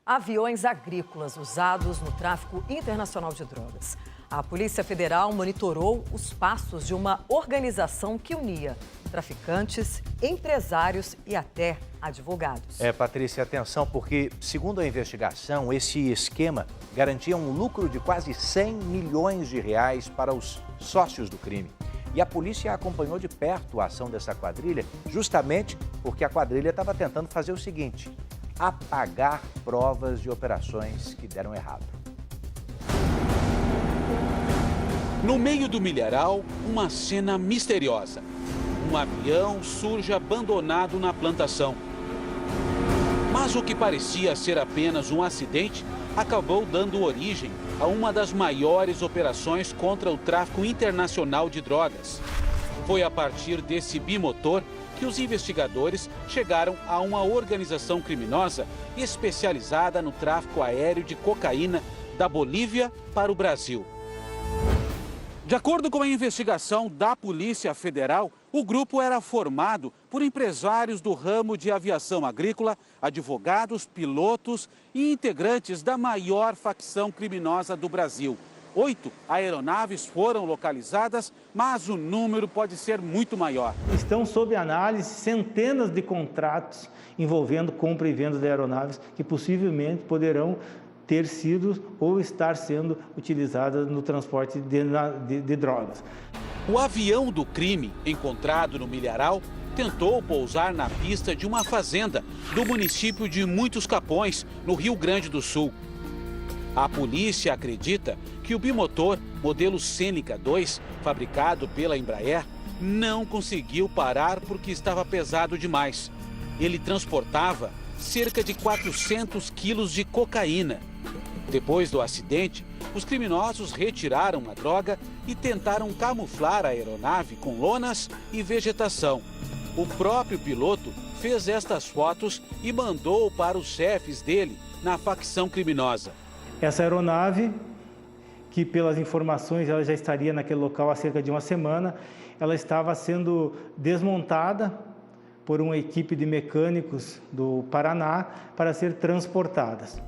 aviões agrícolas usados no tráfico internacional de drogas. A Polícia Federal monitorou os passos de uma organização que unia traficantes, empresários e até advogados. Patrícia, atenção, porque, segundo a investigação, esse esquema garantia um lucro de quase 100 milhões de reais para os sócios do crime. E a polícia acompanhou de perto a ação dessa quadrilha, justamente porque a quadrilha estava tentando fazer o seguinte: apagar provas de operações que deram errado. No meio do milharal, uma cena misteriosa. Um avião surge abandonado na plantação. Mas o que parecia ser apenas um acidente acabou dando origem a uma das maiores operações contra o tráfico internacional de drogas. Foi a partir desse bimotor que os investigadores chegaram a uma organização criminosa especializada no tráfico aéreo de cocaína da Bolívia para o Brasil. De acordo com a investigação da Polícia Federal, o grupo era formado por empresários do ramo de aviação agrícola, advogados, pilotos e integrantes da maior facção criminosa do Brasil. 8 aeronaves foram localizadas, mas o número pode ser muito maior. Estão sob análise centenas de contratos envolvendo compra e venda de aeronaves que possivelmente poderão ter sido ou estar sendo utilizadas no transporte de drogas. O avião do crime, encontrado no milharal, tentou pousar na pista de uma fazenda do município de Muitos Capões, no Rio Grande do Sul. A polícia acredita que o bimotor, modelo Cênica 2, fabricado pela Embraer, não conseguiu parar porque estava pesado demais. Ele transportava cerca de 400 quilos de cocaína. Depois do acidente, os criminosos retiraram a droga e tentaram camuflar a aeronave com lonas e vegetação. O próprio piloto fez estas fotos e mandou para os chefes dele na facção criminosa. Essa aeronave, que pelas informações ela já estaria naquele local há cerca de uma semana, ela estava sendo desmontada por uma equipe de mecânicos do Paraná para ser transportadas.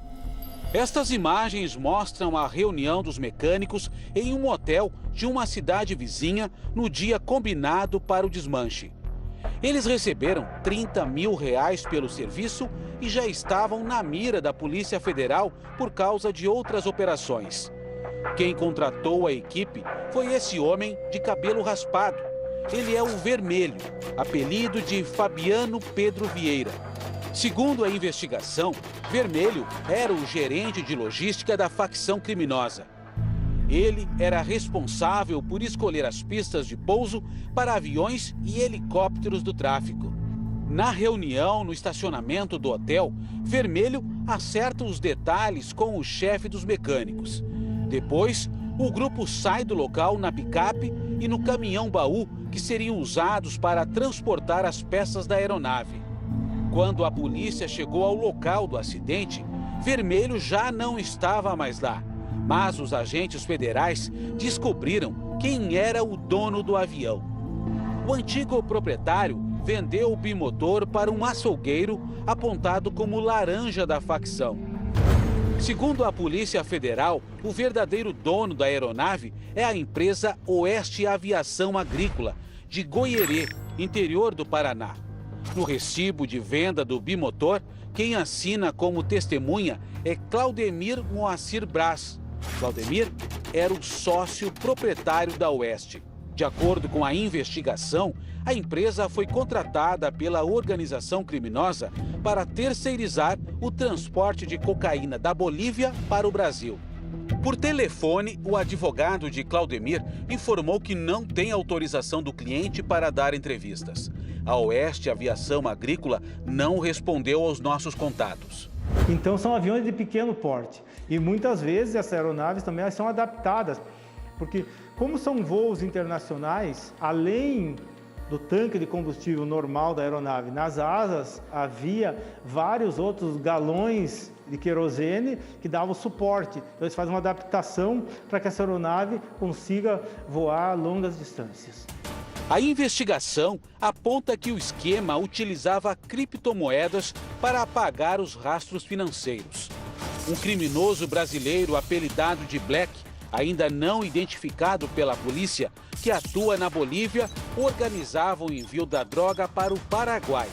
Estas imagens mostram a reunião dos mecânicos em um hotel de uma cidade vizinha no dia combinado para o desmanche. Eles receberam R$30 mil pelo serviço e já estavam na mira da Polícia Federal por causa de outras operações. Quem contratou a equipe foi esse homem de cabelo raspado. Ele é o Vermelho, apelido de Fabiano Pedro Vieira. Segundo a investigação, Vermelho era o gerente de logística da facção criminosa. Ele era responsável por escolher as pistas de pouso para aviões e helicópteros do tráfico. Na reunião no estacionamento do hotel, Vermelho acerta os detalhes com o chefe dos mecânicos. Depois, o grupo sai do local na picape e no caminhão-baú que seriam usados para transportar as peças da aeronave. Quando a polícia chegou ao local do acidente, Vermelho já não estava mais lá. Mas os agentes federais descobriram quem era o dono do avião. O antigo proprietário vendeu o bimotor para um açougueiro apontado como laranja da facção. Segundo a Polícia Federal, o verdadeiro dono da aeronave é a empresa Oeste Aviação Agrícola, de Goierê, interior do Paraná. No recibo de venda do bimotor, quem assina como testemunha é Claudemir Moacir Braz. Claudemir era o sócio proprietário da Oeste. De acordo com a investigação, a empresa foi contratada pela organização criminosa para terceirizar o transporte de cocaína da Bolívia para o Brasil. Por telefone, o advogado de Claudemir informou que não tem autorização do cliente para dar entrevistas. A Oeste Aviação Agrícola não respondeu aos nossos contatos. Então são aviões de pequeno porte e muitas vezes essas aeronaves também são adaptadas, porque como são voos internacionais, além do tanque de combustível normal da aeronave, nas asas havia vários outros galões de querosene que davam suporte. Então eles fazem uma adaptação para que essa aeronave consiga voar a longas distâncias. A investigação aponta que o esquema utilizava criptomoedas para apagar os rastros financeiros. Um criminoso brasileiro apelidado de Black, ainda não identificado pela polícia, que atua na Bolívia, organizava o envio da droga para o Paraguai.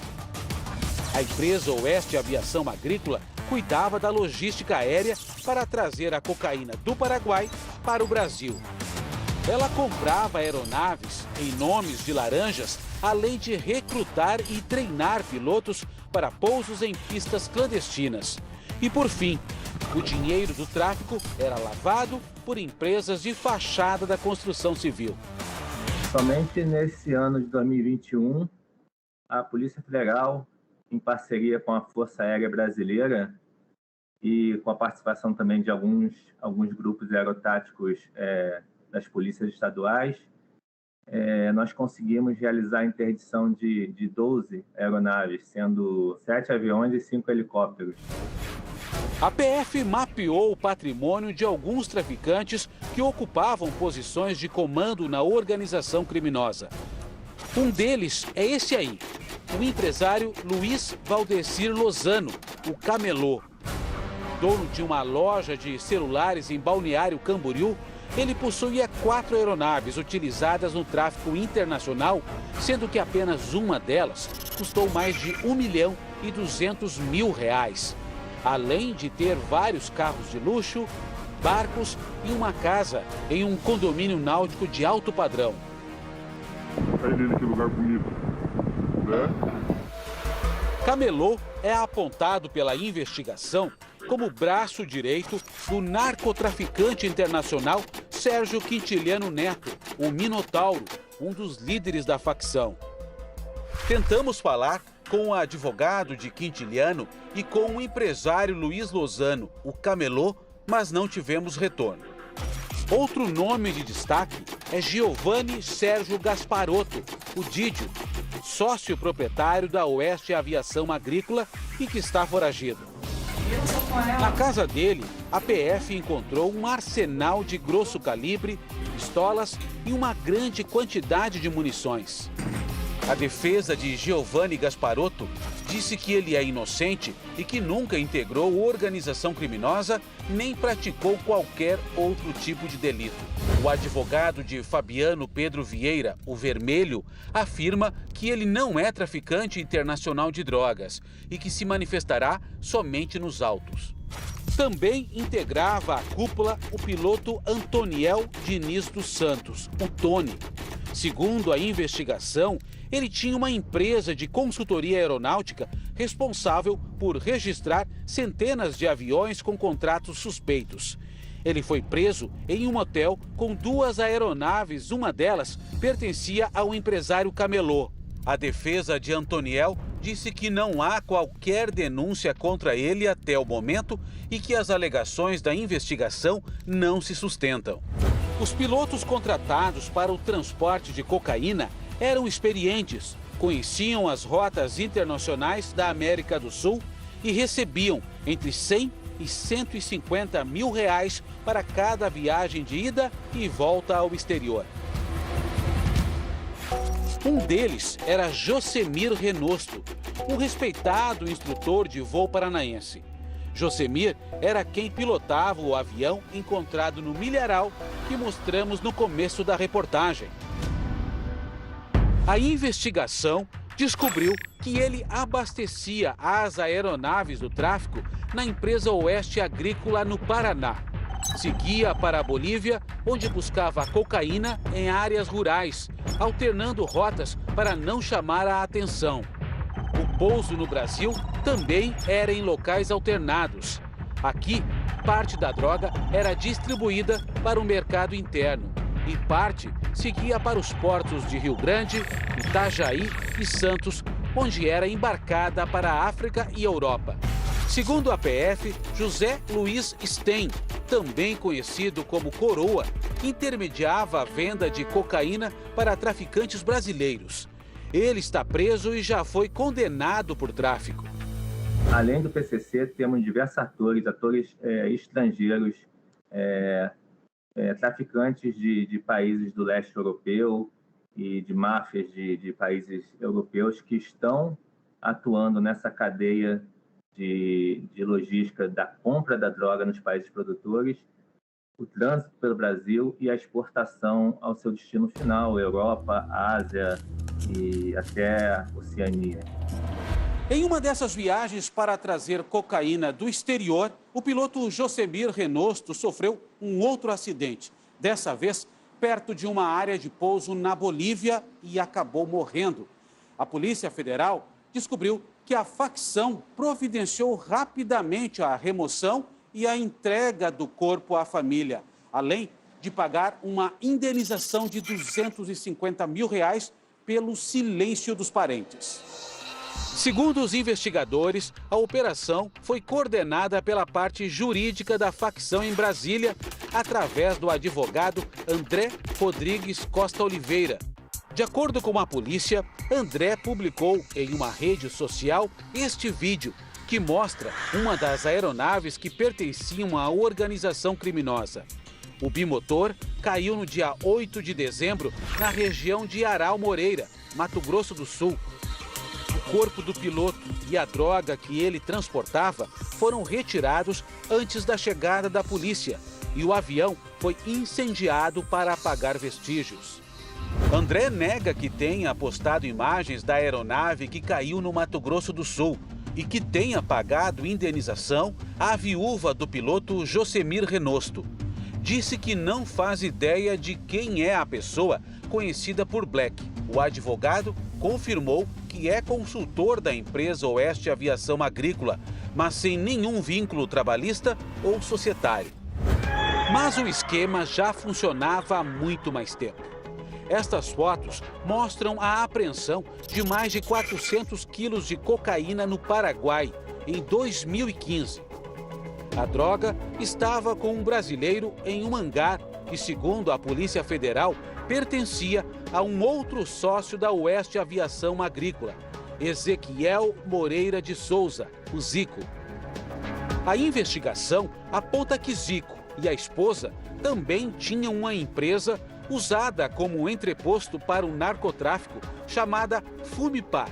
A empresa Oeste Aviação Agrícola cuidava da logística aérea para trazer a cocaína do Paraguai para o Brasil. Ela comprava aeronaves em nomes de laranjas, além de recrutar e treinar pilotos para pousos em pistas clandestinas. E por fim, o dinheiro do tráfico era lavado por empresas de fachada da construção civil. Somente nesse ano de 2021, a Polícia Federal, em parceria com a Força Aérea Brasileira e com a participação também de alguns grupos aerotáticos das polícias estaduais, nós conseguimos realizar a interdição de 12 aeronaves, sendo 7 aviões e 5 helicópteros. A PF mapeou o patrimônio de alguns traficantes que ocupavam posições de comando na organização criminosa. Um deles é esse aí, o empresário Luiz Valdecir Lozano, o Camelô. Dono de uma loja de celulares em Balneário Camboriú, ele possuía 4 aeronaves utilizadas no tráfico internacional, sendo que apenas uma delas custou mais de R$1.200.000. Além de ter vários carros de luxo, barcos e uma casa em um condomínio náutico de alto padrão. Sai dele aqui lugar bonito, né? Camelô é apontado pela investigação como braço direito do narcotraficante internacional Sérgio Quintiliano Neto, o Minotauro, um dos líderes da facção. Tentamos falar com o advogado de Quintiliano e com o empresário Luiz Lozano, o Camelô, mas não tivemos retorno. Outro nome de destaque é Giovanni Sérgio Gasparotto, o Didio, sócio proprietário da Oeste Aviação Agrícola e que está foragido. Na casa dele, a PF encontrou um arsenal de grosso calibre, pistolas e uma grande quantidade de munições. A defesa de Giovanni Gasparotto disse que ele é inocente e que nunca integrou organização criminosa nem praticou qualquer outro tipo de delito. O advogado de Fabiano Pedro Vieira, o Vermelho, afirma que ele não é traficante internacional de drogas e que se manifestará somente nos autos. Também integrava a cúpula o piloto Antoniel Diniz dos Santos, o Tony. Segundo a investigação, ele tinha uma empresa de consultoria aeronáutica responsável por registrar centenas de aviões com contratos suspeitos. Ele foi preso em um hotel com 2 aeronaves, uma delas pertencia ao empresário Camelô. A defesa de Antoniel disse que não há qualquer denúncia contra ele até o momento e que as alegações da investigação não se sustentam. Os pilotos contratados para o transporte de cocaína eram experientes, conheciam as rotas internacionais da América do Sul e recebiam entre 100 e 150 mil reais para cada viagem de ida e volta ao exterior. Um deles era Josemir Renosto, um respeitado instrutor de voo paranaense. Josemir era quem pilotava o avião encontrado no milharal que mostramos no começo da reportagem. A investigação descobriu que ele abastecia as aeronaves do tráfico na empresa Oeste Agrícola no Paraná. Seguia para a Bolívia, onde buscava a cocaína em áreas rurais, alternando rotas para não chamar a atenção. O pouso no Brasil também era em locais alternados. Aqui, parte da droga era distribuída para o mercado interno e parte seguia para os portos de Rio Grande, Itajaí e Santos, onde era embarcada para a África e Europa. Segundo a PF, José Luiz Sten, também conhecido como Coroa, intermediava a venda de cocaína para traficantes brasileiros. Ele está preso e já foi condenado por tráfico. Além do PCC, temos diversos atores estrangeiros, traficantes de países do leste europeu e de máfias de países europeus que estão atuando nessa cadeia de logística da compra da droga nos países produtores, o trânsito pelo Brasil e a exportação ao seu destino final, Europa, Ásia e até a Oceania. Em uma dessas viagens para trazer cocaína do exterior, o piloto Josemir Renosto sofreu um outro acidente, dessa vez perto de uma área de pouso na Bolívia, e acabou morrendo. A Polícia Federal descobriu que a facção providenciou rapidamente a remoção e a entrega do corpo à família, além de pagar uma indenização de R$250 mil pelo silêncio dos parentes. Segundo os investigadores, a operação foi coordenada pela parte jurídica da facção em Brasília, através do advogado André Rodrigues Costa Oliveira. De acordo com a polícia, André publicou em uma rede social este vídeo, que mostra uma das aeronaves que pertenciam à organização criminosa. O bimotor caiu no dia 8 de dezembro na região de Aral Moreira, Mato Grosso do Sul. O corpo do piloto e a droga que ele transportava foram retirados antes da chegada da polícia e o avião foi incendiado para apagar vestígios. André nega que tenha postado imagens da aeronave que caiu no Mato Grosso do Sul e que tenha pagado indenização à viúva do piloto Josemir Renosto. Disse que não faz ideia de quem é a pessoa conhecida por Black. O advogado confirmou que é consultor da empresa Oeste Aviação Agrícola, mas sem nenhum vínculo trabalhista ou societário. Mas o esquema já funcionava há muito mais tempo. Estas fotos mostram a apreensão de mais de 400 quilos de cocaína no Paraguai, em 2015. A droga estava com um brasileiro em um hangar e, segundo a Polícia Federal, pertencia a um outro sócio da Oeste Aviação Agrícola, Ezequiel Moreira de Souza, o Zico. A investigação aponta que Zico e a esposa também tinham uma empresa usada como entreposto para o narcotráfico, chamada Fumipar.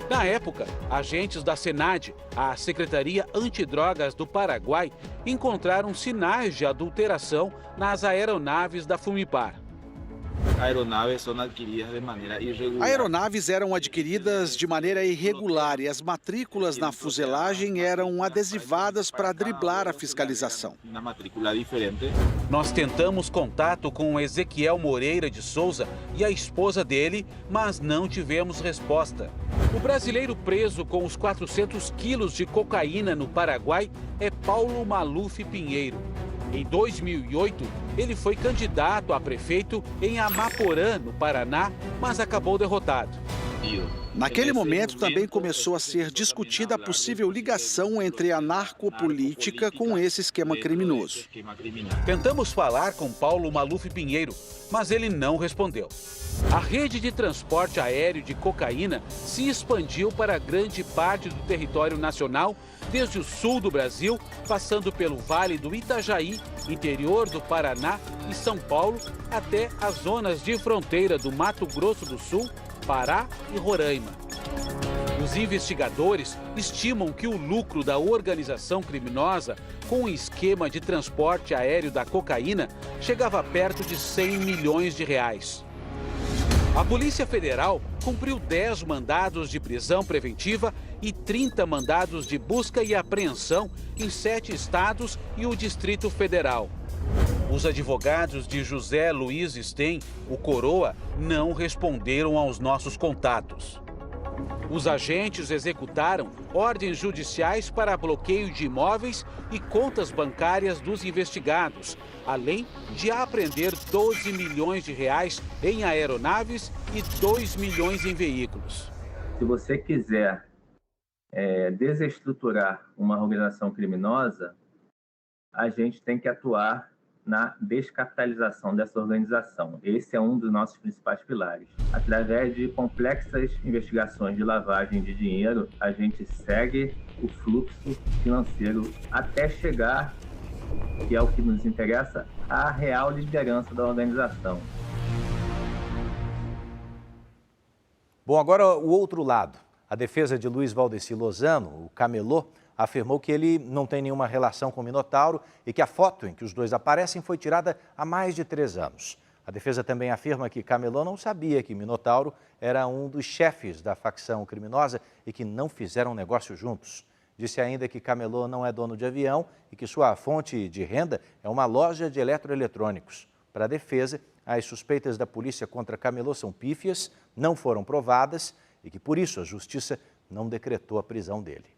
Na época, agentes da SENAD, a Secretaria Antidrogas do Paraguai, encontraram sinais de adulteração nas aeronaves da Fumipar. Aeronaves eram adquiridas de maneira irregular e as matrículas na fuselagem eram adesivadas para driblar a fiscalização. Nós tentamos contato com Ezequiel Moreira de Souza e a esposa dele, mas não tivemos resposta. O brasileiro preso com os 400 quilos de cocaína no Paraguai é Paulo Maluf Pinheiro. Em 2008, ele foi candidato a prefeito em Amaporã, no Paraná, mas acabou derrotado. Naquele momento também começou a ser discutida a possível ligação entre a narcopolítica com esse esquema criminoso. Tentamos falar com Paulo Maluf Pinheiro, mas ele não respondeu. A rede de transporte aéreo de cocaína se expandiu para grande parte do território nacional, desde o sul do Brasil, passando pelo Vale do Itajaí, interior do Paraná e São Paulo, até as zonas de fronteira do Mato Grosso do Sul, Pará e Roraima. Os investigadores estimam que o lucro da organização criminosa com o esquema de transporte aéreo da cocaína chegava perto de R$100 milhões. A Polícia Federal cumpriu 10 mandados de prisão preventiva e 30 mandados de busca e apreensão em 7 estados e o Distrito Federal. Os advogados de José Luiz Sten, o Coroa, não responderam aos nossos contatos. Os agentes executaram ordens judiciais para bloqueio de imóveis e contas bancárias dos investigados, além de apreender R$12 milhões em aeronaves e R$2 milhões em veículos. Se você quiser desestruturar uma organização criminosa, a gente tem que atuar na descapitalização dessa organização. Esse é um dos nossos principais pilares. Através de complexas investigações de lavagem de dinheiro, a gente segue o fluxo financeiro até chegar, que é o que nos interessa, à real liderança da organização. Bom, agora o outro lado. A defesa de Luiz Valdeci Lozano, o camelô, afirmou que ele não tem nenhuma relação com o Minotauro e que a foto em que os dois aparecem foi tirada há mais de 3 anos. A defesa também afirma que camelô não sabia que Minotauro era um dos chefes da facção criminosa e que não fizeram negócio juntos. Disse ainda que camelô não é dono de avião e que sua fonte de renda é uma loja de eletroeletrônicos. Para a defesa, as suspeitas da polícia contra camelô são pífias, não foram provadas e que, por isso, a justiça não decretou a prisão dele.